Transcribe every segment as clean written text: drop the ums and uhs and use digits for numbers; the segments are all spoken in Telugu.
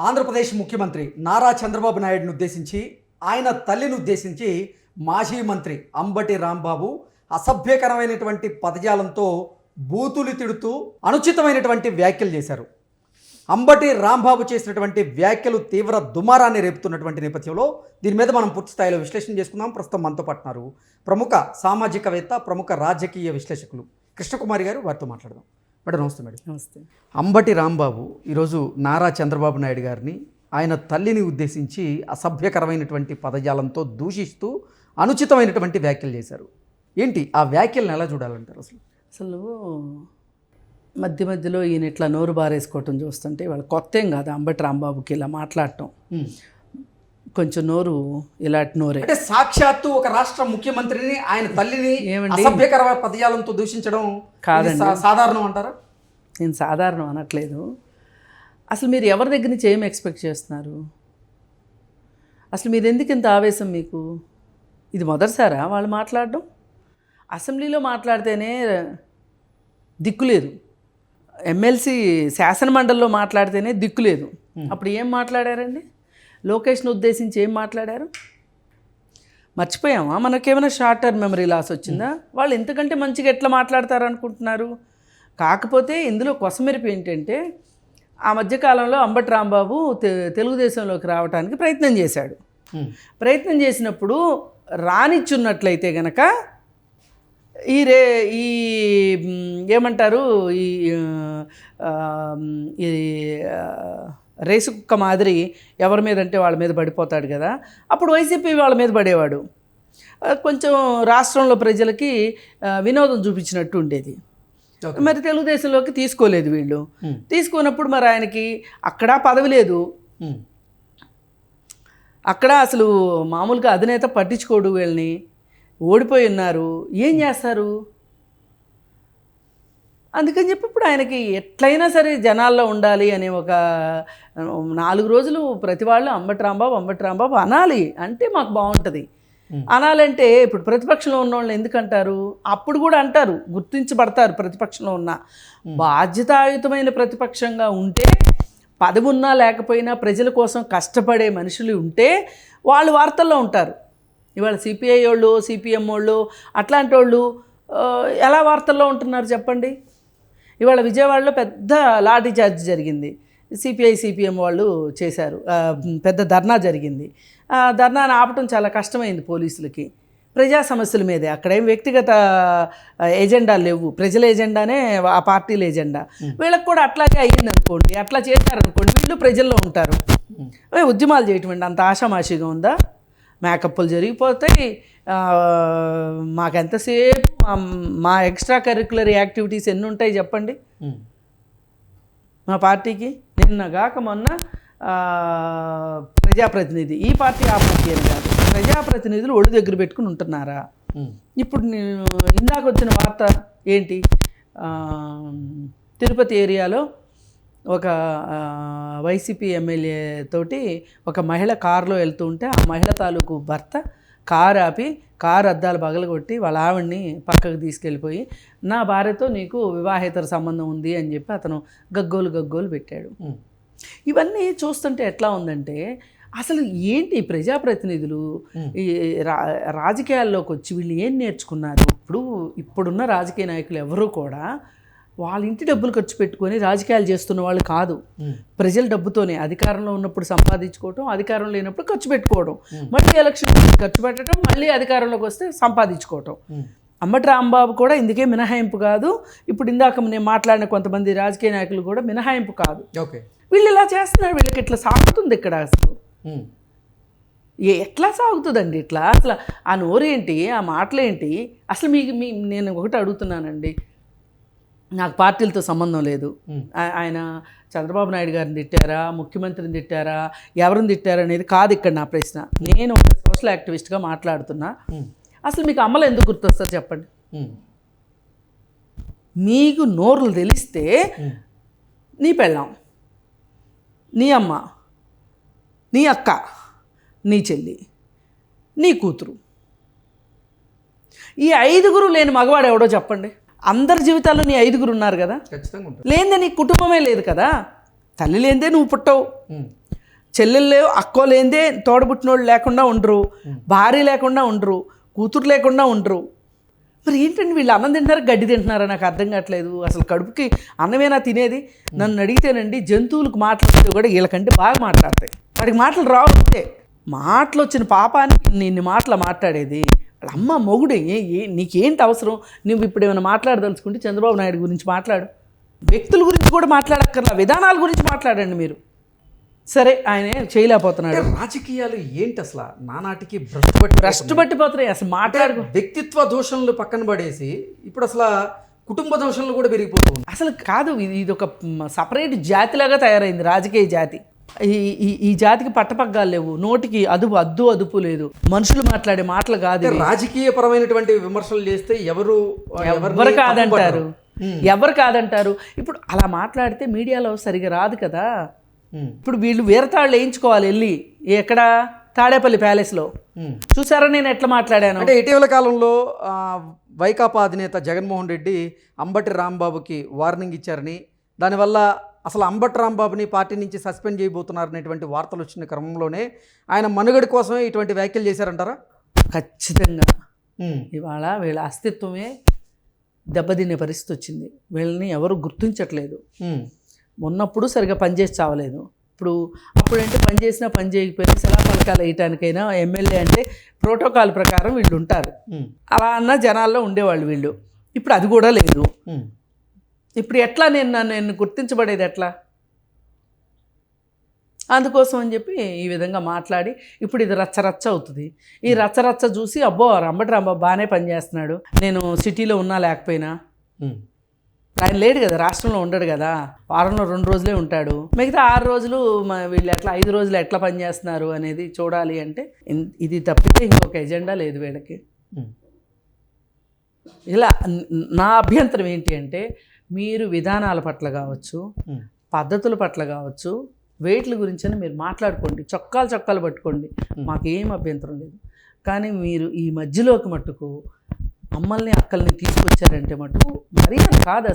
ఆంధ్రప్రదేశ్ ముఖ్యమంత్రి నారా చంద్రబాబు నాయుడును ఉద్దేశించి ఆయన తల్లిని ఉద్దేశించి మాజీ మంత్రి అంబటి రాంబాబు అసభ్యకరమైనటువంటి పదజాలంతో బూతులు తిడుతూ అనుచితమైనటువంటి వ్యాఖ్యలు చేశారు. అంబటి రాంబాబు చేసినటువంటి వ్యాఖ్యలు తీవ్ర దుమారాన్ని రేపుతున్నటువంటి నేపథ్యంలో దీని మీద మనం పూర్తి స్థాయిలో విశ్లేషణ చేసుకుందాం. ప్రస్తుతం మనతో పాటున్నారు ప్రముఖ సామాజికవేత్త, ప్రముఖ రాజకీయ విశ్లేషకులు కృష్ణకుమారి గారు. వారితో మాట్లాడదాం. మేడం నమస్తే. మేడం నమస్తే. అంబటి రాంబాబు ఈరోజు నారా చంద్రబాబు నాయుడు గారిని, ఆయన తల్లిని ఉద్దేశించి అసభ్యకరమైనటువంటి పదజాలంతో దూషిస్తూ అనుచితమైనటువంటి వ్యాఖ్యలు చేశారు. ఏంటి ఆ వ్యాఖ్యలను ఎలా చూడాలంటారు? అసలు మధ్య మధ్యలో ఈయన ఇట్లా నోరు బారేసుకోవటం చూస్తుంటే వాళ్ళు కొత్త ఏం కాదు. అంబటి రాంబాబుకి ఇలా మాట్లాడటం కొంచెం నోరు ఇలాంటి నోరే. అంటే సాక్షాత్తు ఒక రాష్ట్ర ముఖ్యమంత్రిని, ఆయన తల్లిని ఏమండి అసభ్యకర పదజాలంతో దూషించడం కాదండి. సాధారణం అంటారా? నేను సాధారణం అనట్లేదు. అసలు మీరు ఎవరి దగ్గర నుంచి ఏం ఎక్స్పెక్ట్ చేస్తున్నారు? అసలు మీరు ఎందుకు ఇంత ఆవేశం? మీకు ఇది మొదటిసారా వాళ్ళు మాట్లాడడం? అసెంబ్లీలో మాట్లాడితేనే దిక్కులేదు, ఎమ్మెల్సీ శాసనమండలిలో మాట్లాడితేనే దిక్కులేదు. అప్పుడు ఏం మాట్లాడారండి? లోకేష్ను ఉద్దేశించి ఏం మాట్లాడారు? మర్చిపోయామా? మనకేమైనా షార్ట్ టర్మ్ మెమరీ లాస్ వచ్చిందా? వాళ్ళు ఇంతకంటే మంచిగా ఎట్లా మాట్లాడతారు అనుకుంటున్నారు? కాకపోతే ఇందులో కొసమెరుపు ఏంటంటే ఆ మధ్యకాలంలో అంబటి రాంబాబు తెలుగుదేశంలోకి రావడానికి ప్రయత్నం చేశాడు. ప్రయత్నం చేసినప్పుడు రానిచ్చున్నట్లయితే గనక ఈ ఏమంటారు, ఈ రేసు కుక్క మాదిరి ఎవరి మీద అంటే వాళ్ళ మీద పడిపోతాడు కదా. అప్పుడు వైసీపీ వాళ్ళ మీద పడేవాడు. కొంచెం రాష్ట్రంలో ప్రజలకి వినోదం చూపించినట్టు ఉండేది. మరి తెలుగుదేశంలోకి తీసుకోలేదు వీళ్ళు. తీసుకున్నప్పుడు మరి ఆయనకి అక్కడ పదవి లేదు, అక్కడ అసలు మామూలుగా అధినేత పట్టించుకోడు. వీళ్ళని ఓడిపోయి ఉన్నారు, ఏం చేస్తారు? అందుకని చెప్పి ఇప్పుడు ఆయనకి ఎట్లయినా సరే జనాల్లో ఉండాలి అనే ఒక 4 రోజులు ప్రతి వాళ్ళు అంబటి రాంబాబు అనాలి అంటే మాకు బాగుంటుంది. అనాలంటే ఇప్పుడు ప్రతిపక్షంలో ఉన్న వాళ్ళని ఎందుకంటారు? అప్పుడు కూడా అంటారు, గుర్తించబడతారు. ప్రతిపక్షంలో ఉన్న బాధ్యతాయుతమైన ప్రతిపక్షంగా ఉంటే, పదవి ఉన్నా లేకపోయినా ప్రజల కోసం కష్టపడే మనుషులు ఉంటే వాళ్ళు వార్తల్లో ఉంటారు. ఇవాళ సిపిఐ వాళ్ళు, సిపిఎం వాళ్ళు, అట్లాంటి వాళ్ళు ఎలా వార్తల్లో ఉంటున్నారు చెప్పండి? ఇవాళ విజయవాడలో పెద్ద లాఠీ చార్జ్ జరిగింది. సిపిఐ సిపిఎం వాళ్ళు చేశారు, పెద్ద ధర్నా జరిగింది. ధర్నాను ఆపటం చాలా కష్టమైంది పోలీసులకి. ప్రజా సమస్యల మీదే, అక్కడేం వ్యక్తిగత ఎజెండాలు లేవు, ప్రజల ఎజెండానే ఆ పార్టీల ఎజెండా. వీళ్ళకి కూడా అట్లాగే అయ్యింది అనుకోండి, అట్లా చేశారనుకోండి, వీళ్ళు ప్రజల్లో ఉంటారు. ఉద్యమాలు చేయటం అంత ఆషామాషిగా ఉందా? మేకప్లు జరిగిపోతాయి. మాకెంతసేపు మా ఎక్స్ట్రా కరిక్యులర్ యాక్టివిటీస్ ఎన్ని ఉంటాయి చెప్పండి మా పార్టీకి. నిన్నగాక మొన్న ప్రజాప్రతినిధి, ఈ పార్టీ ఆ పార్టీ అని కాదు, ప్రజాప్రతినిధులు ఒళ్ళు దగ్గర పెట్టుకుని ఉంటున్నారా? ఇప్పుడు ఇందాక వచ్చిన వార్త ఏంటి? తిరుపతి ఏరియాలో ఒక వైసీపీ ఎమ్మెల్యే తోటి ఒక మహిళ కారులో వెళ్తూ ఉంటే ఆ మహిళ తాలూకు భర్త కారు ఆపి కారు అద్దాలు పగలగొట్టి వాళ్ళ ఆవిడ్ని పక్కకు తీసుకెళ్ళిపోయి, నా భార్యతో నీకు వివాహేతర సంబంధం ఉంది అని చెప్పి అతను గగ్గోలు పెట్టాడు. ఇవన్నీ చూస్తుంటే ఎట్లా ఉందంటే, అసలు ఏంటి ప్రజాప్రతినిధులు ఈ రాజకీయాల్లోకి వచ్చి వీళ్ళు ఏం నేర్చుకున్నారు? ఇప్పుడున్న రాజకీయ నాయకులు ఎవరూ కూడా వాళ్ళ ఇంటి డబ్బులు ఖర్చు పెట్టుకొని రాజకీయాలు చేస్తున్న వాళ్ళు కాదు. ప్రజల డబ్బుతోనే అధికారంలో ఉన్నప్పుడు సంపాదించుకోవటం, అధికారం లేనప్పుడు ఖర్చు పెట్టుకోవడం, మళ్ళీ ఎలక్షన్ ఖర్చు పెట్టడం, మళ్ళీ అధికారంలోకి వస్తే సంపాదించుకోవటం. అంబటి రాంబాబు కూడా ఇందుకే మినహాయింపు కాదు. ఇప్పుడు ఇందాక నేను మాట్లాడిన కొంతమంది రాజకీయ నాయకులు కూడా మినహాయింపు కాదు. వీళ్ళు ఇలా చేస్తున్నారు. వీళ్ళకి ఇట్లా సాగుతుంది ఇక్కడ. అసలు ఎట్లా సాగుతుందండి ఇట్లా? అసలు ఆ నోరేంటి, ఆ మాటలేంటి? అసలు నేను ఒకటి అడుగుతున్నానండి, నాకు పార్టీలతో సంబంధం లేదు. ఆయన చంద్రబాబు నాయుడు గారిని తిట్టారా, ముఖ్యమంత్రిని తిట్టారా, ఎవరిని తిట్టారా అనేది కాదు ఇక్కడ నా ప్రశ్న. నేను ఒక సోషల్ యాక్టివిస్ట్గా మాట్లాడుతున్నా. అసలు మీకు అమ్మలు ఎందుకు గుర్తొస్తారు చెప్పండి? మీకు నోరులు తెలిస్తే నీ పెళ్ళాం, నీ అమ్మ, నీ అక్క, నీ చెల్లి, నీ కూతురు, ఈ 5 లేని మగవాడు ఎవడో చెప్పండి? అందరి జీవితాల్లో నీ 5 ఉన్నారు కదా. లేనిదే నీ కుటుంబమే లేదు కదా. తల్లి లేనిదే నువ్వు పుట్టవు, చెల్లెళ్ళు అక్కో లేనిదే తోడబుట్టినోళ్ళు లేకుండా ఉండరు, భార్య లేకుండా ఉండరు, కూతురు లేకుండా ఉండరు. మరి ఏంటండి వీళ్ళు అన్నం తింటున్నారు గడ్డి తింటున్నారా? నాకు అర్థం కావట్లేదు. అసలు కడుపుకి అన్నమేనా తినేది? నన్ను అడిగితేనండి జంతువులకు మాట్లాడితే కూడా వీళ్ళకంటే బాగా మాట్లాడతాయి. వాడికి మాటలు రావు, అంతే. మాటలు వచ్చిన పాపానికి నిన్ను మాటలు మాట్లాడేది వాళ్ళ అమ్మ మొగుడు. నీకేంటి అవసరం? నువ్వు ఇప్పుడు ఏమైనా మాట్లాడదలుచుకుంటే చంద్రబాబు నాయుడు గురించి మాట్లాడు, వ్యక్తుల గురించి కూడా మాట్లాడక్కర్లా, విధానాల గురించి మాట్లాడండి మీరు. సరే, ఆయన చేయలేకపోతున్నాడు. రాజకీయాలు ఏంటి అసలు నానాటికి భ్రష్టు పట్టిపోతున్నాయి. అసలు మాట్లాడు వ్యక్తిత్వ దూషణలు పక్కన పడేసి ఇప్పుడు అసలు కుటుంబ దూషణలు కూడా పెరిగిపోతుంది. అసలు కాదు, ఇది ఒక సపరేట్ జాతిలాగా తయారైంది, రాజకీయ జాతి. ఈ జాతికి పట్టపగ్గాలు లేవు, నోటికి అదుపు లేదు, మనుషులు మాట్లాడే మాటలు కాదు. రాజకీయ పరమైనటువంటి విమర్శలు చేస్తే ఎవరు కాదంటారు, ఎవరు కాదంటారు. ఇప్పుడు అలా మాట్లాడితే మీడియాలో సరిగా రాదు కదా. ఇప్పుడు వీళ్ళు వీరతాళ్ళు వేయించుకోవాలి వెళ్ళి, ఎక్కడ తాడేపల్లి ప్యాలెస్లో. చూసారా నేను ఎట్లా మాట్లాడాను? అంటే ఇటీవల కాలంలో వైకాపా అధినేత జగన్మోహన్ రెడ్డి అంబటి రాంబాబుకి వార్నింగ్ ఇచ్చారని, దానివల్ల అసలు అంబటి రాంబాబుని పార్టీ నుంచి సస్పెండ్ చేయబోతున్నారనేటువంటి వార్తలు వచ్చిన క్రమంలోనే ఆయన మనుగడ కోసమే ఇటువంటి వ్యాఖ్యలు చేశారంటారా? ఖచ్చితంగా. ఇవాళ వీళ్ళ అస్తిత్వమే దెబ్బతినే పరిస్థితి వచ్చింది. వీళ్ళని ఎవరు గుర్తించట్లేదు. ఉన్నప్పుడు సరిగా పనిచేసి చావలేదు. అప్పుడంటే పని చేసినా పని చేయకపోయినా సలహా పలకాలు వేయటానికైనా ఎమ్మెల్యే అంటే ప్రోటోకాల్ ప్రకారం వీళ్ళు ఉంటారు. అలా అన్న జనాల్లో ఉండేవాళ్ళు వీళ్ళు. ఇప్పుడు అది కూడా లేదు. ఇప్పుడు ఎట్లా నేను గుర్తించబడేది ఎట్లా? అందుకోసం అని చెప్పి ఈ విధంగా మాట్లాడి ఇప్పుడు ఇది రచ్చరచ్చ అవుతుంది. ఈ రచ్చరచ్చ చూసి అబ్బో అంబటి రాంబాబు బాగానే పనిచేస్తున్నాడు, నేను సిటీలో ఉన్నా లేకపోయినా. ఆయన లేడు కదా, రాష్ట్రంలో ఉండడు కదా, వారంలో 2 రోజులే ఉంటాడు, మిగతా 6 రోజులు వీళ్ళు ఎట్లా 5 రోజులు ఎట్లా పనిచేస్తున్నారు అనేది చూడాలి. అంటే ఇది తప్పితే ఇంకొక ఎజెండా లేదు వీళ్ళకి. ఇలా నా అభ్యంతరం ఏంటి అంటే, మీరు విధానాల పట్ల కావచ్చు, పద్ధతుల పట్ల కావచ్చు, వెయిట్ల గురించి అని మీరు మాట్లాడుకోండి, చొక్కాలు పట్టుకోండి, మాకేం అభ్యంతరం లేదు. కానీ మీరు ఈ మధ్యలోకి మట్టుకు అమ్మల్ని అక్కల్ని తీసుకొచ్చారంటే మటుకు మరీ అది కాదు.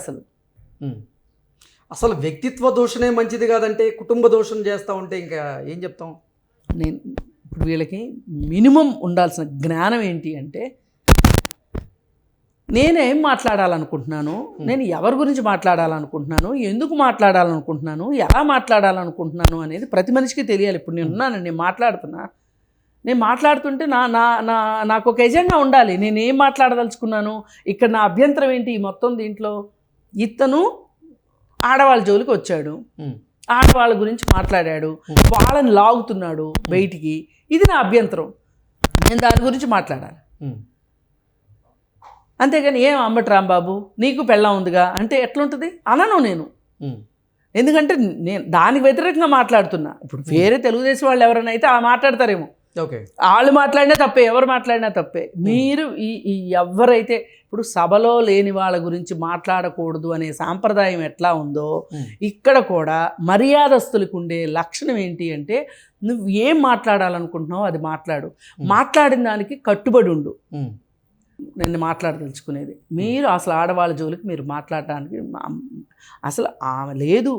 అసలు వ్యక్తిత్వ దూషణే మంచిది కాదంటే కుటుంబ దూషణ చేస్తూ ఉంటే ఇంకా ఏం చెప్తాం? నేను ఇప్పుడు వీళ్ళకి మినిమం ఉండాల్సిన జ్ఞానం ఏంటి అంటే, నేనేం మాట్లాడాలనుకుంటున్నాను, నేను ఎవరి గురించి మాట్లాడాలనుకుంటున్నాను, ఎందుకు మాట్లాడాలనుకుంటున్నాను, ఎలా మాట్లాడాలనుకుంటున్నాను అనేది ప్రతి మనిషికి తెలియాలి. ఇప్పుడు నేను ఉన్నాను, నేను మాట్లాడుతుంటే నాకు ఒక ఎజెండా ఉండాలి. నేను ఏం మాట్లాడదలుచుకున్నాను, ఇక్కడ నా అభ్యంతరం ఏంటి ఈ మొత్తం దీంట్లో. ఇతను ఆడవాళ్ళ జోలికి వచ్చాడు, ఆడవాళ్ళ గురించి మాట్లాడాడు, వాళ్ళని లాగుతున్నాడు బయటికి, ఇది నా అభ్యంతరం, నేను దాని గురించి మాట్లాడాలి. అంతేగాని ఏం అంబటి రాంబాబు నీకు పెళ్ళం ఉందిగా అంటే ఎట్లుంటుంది అనను నేను. ఎందుకంటే నేను దానికి వ్యతిరేకంగా మాట్లాడుతున్నా. ఇప్పుడు వేరే తెలుగుదేశం వాళ్ళు ఎవరైనా అయితే అలా మాట్లాడతారేమో, వాళ్ళు మాట్లాడినా తప్పే, ఎవరు మాట్లాడినా తప్పే. మీరు ఈ ఎవరైతే ఇప్పుడు సభలో లేని వాళ్ళ గురించి మాట్లాడకూడదు అనే సాంప్రదాయం ఎట్లా ఉందో, ఇక్కడ కూడా మర్యాదస్తులకు ఉండే లక్షణం ఏంటి అంటే, నువ్వు ఏం మాట్లాడాలనుకుంటున్నావో అది మాట్లాడు, మాట్లాడిన దానికి కట్టుబడి ఉండు. నేను మాట్లాడదలుచుకునేది మీరు అసలు ఆడవాళ్ళ జోలికి మీరు మాట్లాడటానికి అసలు ఆమె లేదు,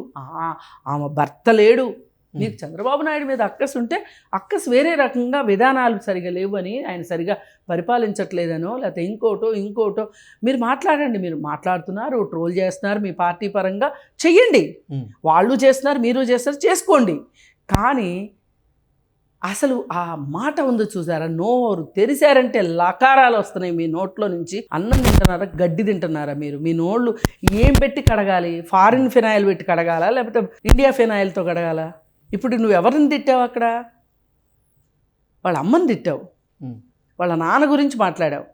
ఆమె భర్త లేడు. మీకు చంద్రబాబు నాయుడు మీద అక్కసు ఉంటే అక్కసు వేరే రకంగా విధానాలు సరిగా లేవు అని, ఆయన సరిగా పరిపాలించట్లేదనో లేకపోతే ఇంకోటో మీరు మాట్లాడండి. మీరు మాట్లాడుతున్నారు, ట్రోల్ చేస్తున్నారు, మీ పార్టీ పరంగా చెయ్యండి, వాళ్ళు చేస్తున్నారు, మీరు చేస్తారు, చేసుకోండి. కానీ అసలు ఆ మాట ఉందో చూసారా, నోరు తెరిశారంటే లకారాలు వస్తున్నాయి మీ నోట్లో నుంచి. అన్నం తింటున్నారా, గడ్డి తింటున్నారా మీరు? మీ నోళ్ళు ఏం పెట్టి కడగాలి? ఫారిన్ ఫినాయిల్ పెట్టి కడగాలా, లేకపోతే ఇండియా ఫినాయిల్తో కడగాలా? ఇప్పుడు నువ్వు ఎవరిని తిట్టావు అక్కడ? వాళ్ళ అమ్మని తిట్టావు, వాళ్ళ నాన్న గురించి మాట్లాడావు.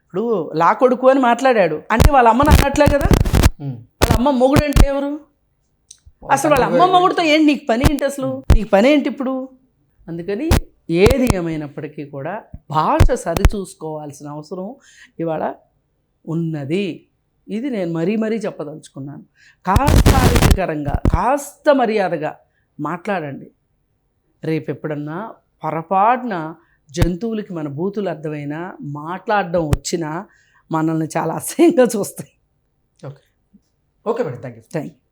ఇప్పుడు లా కొడుకు అని మాట్లాడాడు అంటే వాళ్ళ అమ్మని అన్నట్లే కదా. వాళ్ళ అమ్మ మొగుడు అంటే ఎవరు? అసలు వాళ్ళ అమ్మ మొగుడుతో ఏంటి నీకు పని ఏంటి? అసలు నీకు పని ఏంటి ఇప్పుడు? అందుకని ఏది ఏమైనప్పటికీ కూడా భాష సరిచూసుకోవాల్సిన అవసరం ఇవాళ ఉన్నది. ఇది నేను మరీ చెప్పదలుచుకున్నాను. కాస్త ఆరోగ్యకరంగా, కాస్త మర్యాదగా మాట్లాడండి. రేపు ఎప్పుడన్నా పొరపాటున జంతువులకి మన బూతులు అర్థమైనా మాట్లాడడం వచ్చినా మనల్ని చాలా అసహ్యంగా చూస్తాయి. Okay madam, thank you.